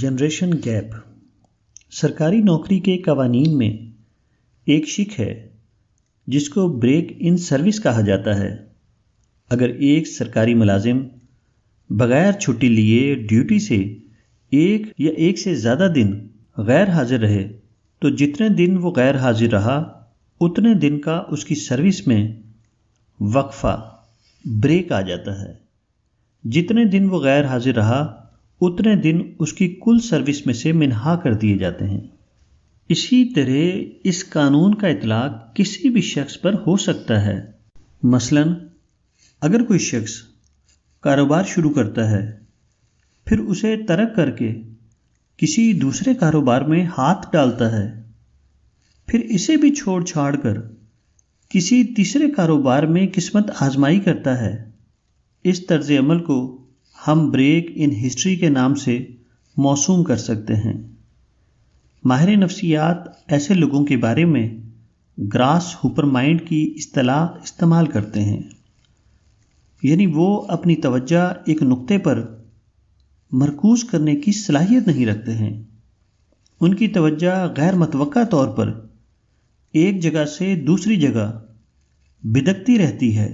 Generation gap سرکاری نوکری کے قوانین میں ایک شق ہے جس کو بریک ان سروس کہا جاتا ہے۔ اگر ایک سرکاری ملازم بغیر چھٹی لیے ڈیوٹی سے ایک یا ایک سے زیادہ دن غیر حاضر رہے تو جتنے دن وہ غیر حاضر رہا اتنے دن کا اس کی سروس میں وقفہ بریک آ جاتا ہے۔ جتنے دن وہ غیر حاضر رہا اتنے دن اس کی کل سروس میں سے منہا کر دیے جاتے ہیں۔ اسی طرح اس قانون کا اطلاق کسی بھی شخص پر ہو سکتا ہے۔ مثلا اگر کوئی شخص کاروبار شروع کرتا ہے پھر اسے ترک کر کے کسی دوسرے کاروبار میں ہاتھ ڈالتا ہے، پھر اسے بھی چھوڑ چھاڑ کر کسی تیسرے کاروبار میں قسمت آزمائی کرتا ہے، اس طرز عمل کو ہم بریک ان ہسٹری کے نام سے موسوم کر سکتے ہیں۔ ماہر نفسیات ایسے لوگوں کے بارے میں گراس ہوپر مائنڈ کی اصطلاح استعمال کرتے ہیں، یعنی وہ اپنی توجہ ایک نقطے پر مرکوز کرنے کی صلاحیت نہیں رکھتے ہیں۔ ان کی توجہ غیر متوقع طور پر ایک جگہ سے دوسری جگہ بھٹکتی رہتی ہے۔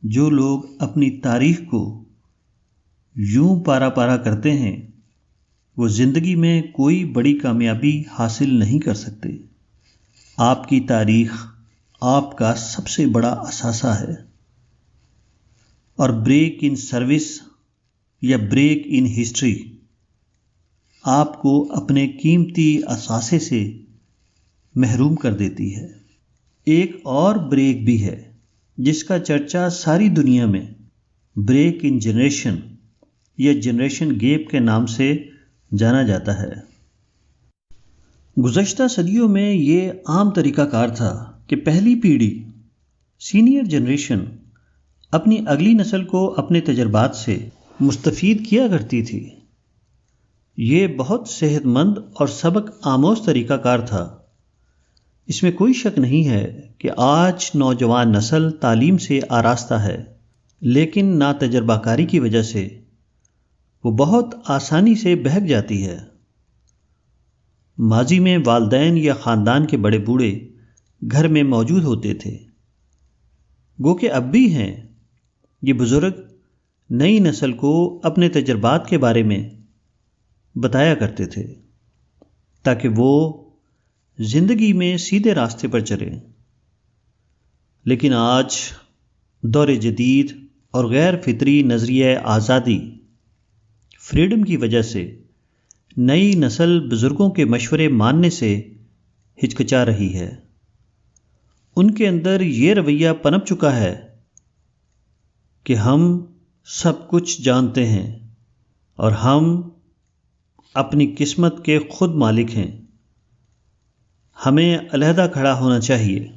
جو لوگ اپنی تاریخ کو یوں پارا پارا کرتے ہیں وہ زندگی میں کوئی بڑی کامیابی حاصل نہیں کر سکتے۔ آپ کی تاریخ آپ کا سب سے بڑا اثاثہ ہے، اور بریک ان سروس یا بریک ان ہسٹری آپ کو اپنے قیمتی اثاثے سے محروم کر دیتی ہے۔ ایک اور بریک بھی ہے جس کا چرچا ساری دنیا میں بریک ان جنریشن یا جنریشن گیپ کے نام سے جانا جاتا ہے۔ گزشتہ صدیوں میں یہ عام طریقہ کار تھا کہ پہلی پیڑھی سینئر جنریشن اپنی اگلی نسل کو اپنے تجربات سے مستفید کیا کرتی تھی۔ یہ بہت صحت مند اور سبق آموز طریقہ کار تھا۔ اس میں کوئی شک نہیں ہے کہ آج نوجوان نسل تعلیم سے آراستہ ہے، لیکن ناتجربہ کاری کی وجہ سے وہ بہت آسانی سے بہک جاتی ہے۔ ماضی میں والدین یا خاندان کے بڑے بوڑھے گھر میں موجود ہوتے تھے، گو کہ اب بھی ہیں۔ یہ بزرگ نئی نسل کو اپنے تجربات کے بارے میں بتایا کرتے تھے تاکہ وہ زندگی میں سیدھے راستے پر چلے۔ لیکن آج دور جدید اور غیر فطری نظریہ آزادی فریڈم کی وجہ سے نئی نسل بزرگوں کے مشورے ماننے سے ہچکچا رہی ہے۔ ان کے اندر یہ رویہ پنپ چکا ہے کہ ہم سب کچھ جانتے ہیں اور ہم اپنی قسمت کے خود مالک ہیں، ہمیں علیحدہ کھڑا ہونا چاہیے۔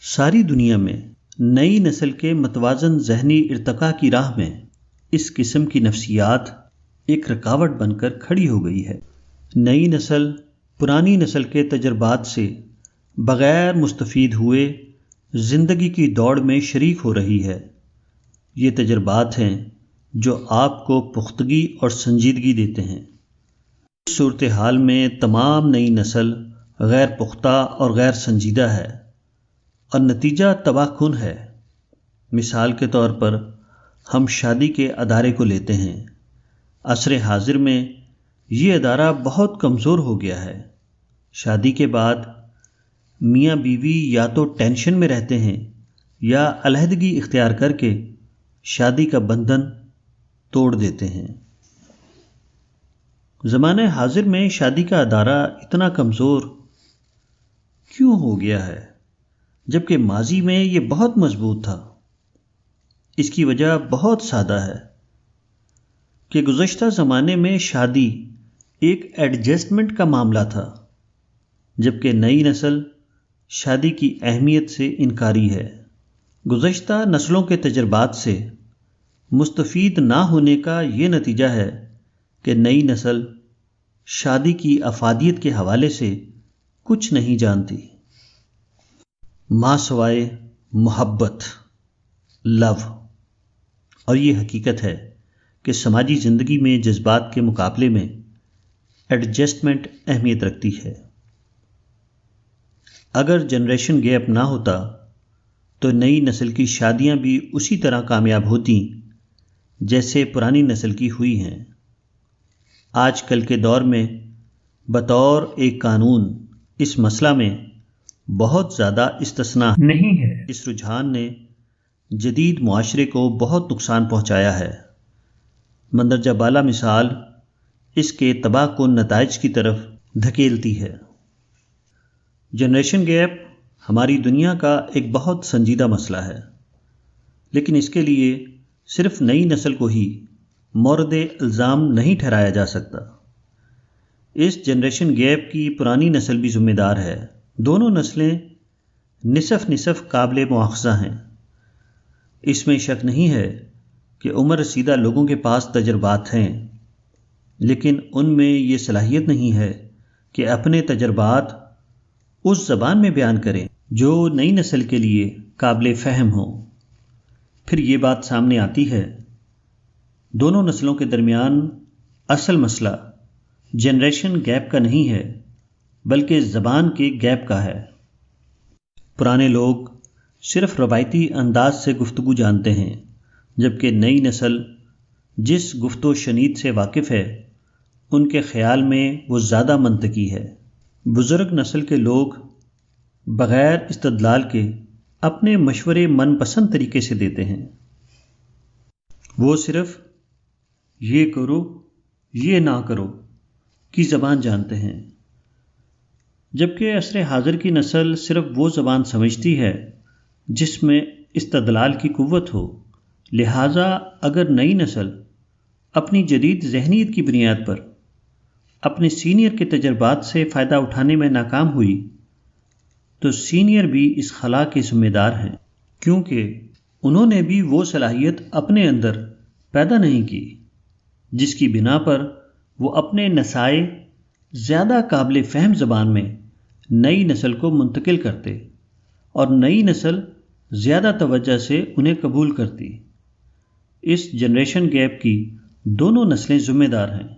ساری دنیا میں نئی نسل کے متوازن ذہنی ارتقاء کی راہ میں اس قسم کی نفسیات ایک رکاوٹ بن کر کھڑی ہو گئی ہے۔ نئی نسل پرانی نسل کے تجربات سے بغیر مستفید ہوئے زندگی کی دوڑ میں شریک ہو رہی ہے۔ یہ تجربات ہیں جو آپ کو پختگی اور سنجیدگی دیتے ہیں۔ اس صورتحال میں تمام نئی نسل غیر پختہ اور غیر سنجیدہ ہے اور نتیجہ تباہ کن ہے۔ مثال کے طور پر ہم شادی کے ادارے کو لیتے ہیں۔ عصر حاضر میں یہ ادارہ بہت کمزور ہو گیا ہے۔ شادی کے بعد میاں بیوی یا تو ٹینشن میں رہتے ہیں یا علیحدگی اختیار کر کے شادی کا بندھن توڑ دیتے ہیں۔ زمانہ حاضر میں شادی کا ادارہ اتنا کمزور کیوں ہو گیا ہے جبکہ ماضی میں یہ بہت مضبوط تھا؟ اس کی وجہ بہت سادہ ہے کہ گزشتہ زمانے میں شادی ایک ایڈجسٹمنٹ کا معاملہ تھا، جبکہ نئی نسل شادی کی اہمیت سے انکاری ہے۔ گزشتہ نسلوں کے تجربات سے مستفید نہ ہونے کا یہ نتیجہ ہے کہ نئی نسل شادی کی افادیت کے حوالے سے کچھ نہیں جانتی، ماں سوائے محبت، لو۔ اور یہ حقیقت ہے کہ سماجی زندگی میں جذبات کے مقابلے میں ایڈجسٹمنٹ اہمیت رکھتی ہے۔ اگر جنریشن گیپ نہ ہوتا تو نئی نسل کی شادیاں بھی اسی طرح کامیاب ہوتیں جیسے پرانی نسل کی ہوئی ہیں۔ آج کل کے دور میں بطور ایک قانون اس مسئلہ میں بہت زیادہ استثناء نہیں ہے۔ اس رجحان نے جدید معاشرے کو بہت نقصان پہنچایا ہے۔ مندرجہ بالا مثال اس کے تباہ کن نتائج کی طرف دھکیلتی ہے۔ جنریشن گیپ ہماری دنیا کا ایک بہت سنجیدہ مسئلہ ہے، لیکن اس کے لیے صرف نئی نسل کو ہی مورد الزام نہیں ٹھہرایا جا سکتا۔ اس جنریشن گیپ کی پرانی نسل بھی ذمہ دار ہے۔ دونوں نسلیں نصف نصف قابل مواخذہ ہیں۔ اس میں شک نہیں ہے کہ عمر رسیدہ لوگوں کے پاس تجربات ہیں، لیکن ان میں یہ صلاحیت نہیں ہے کہ اپنے تجربات اس زبان میں بیان کریں جو نئی نسل کے لیے قابل فہم ہو۔ پھر یہ بات سامنے آتی ہے، دونوں نسلوں کے درمیان اصل مسئلہ جنریشن گیپ کا نہیں ہے بلکہ زبان کے گیپ کا ہے۔ پرانے لوگ صرف روایتی انداز سے گفتگو جانتے ہیں، جبکہ نئی نسل جس گفت و شنید سے واقف ہے ان کے خیال میں وہ زیادہ منطقی ہے۔ بزرگ نسل کے لوگ بغیر استدلال کے اپنے مشورے من پسند طریقے سے دیتے ہیں۔ وہ صرف یہ کرو یہ نہ کرو کی زبان جانتے ہیں، جبکہ عصر حاضر کی نسل صرف وہ زبان سمجھتی ہے جس میں استدلال کی قوت ہو۔ لہٰذا اگر نئی نسل اپنی جدید ذہنیت کی بنیاد پر اپنے سینئر کے تجربات سے فائدہ اٹھانے میں ناکام ہوئی تو سینئر بھی اس خلا کے ذمہ دار ہیں، کیونکہ انہوں نے بھی وہ صلاحیت اپنے اندر پیدا نہیں کی جس کی بنا پر وہ اپنے نسائے زیادہ قابل فہم زبان میں نئی نسل کو منتقل کرتے اور نئی نسل زیادہ توجہ سے انہیں قبول کرتی۔ اس جنریشن گیپ کی دونوں نسلیں ذمہ دار ہیں۔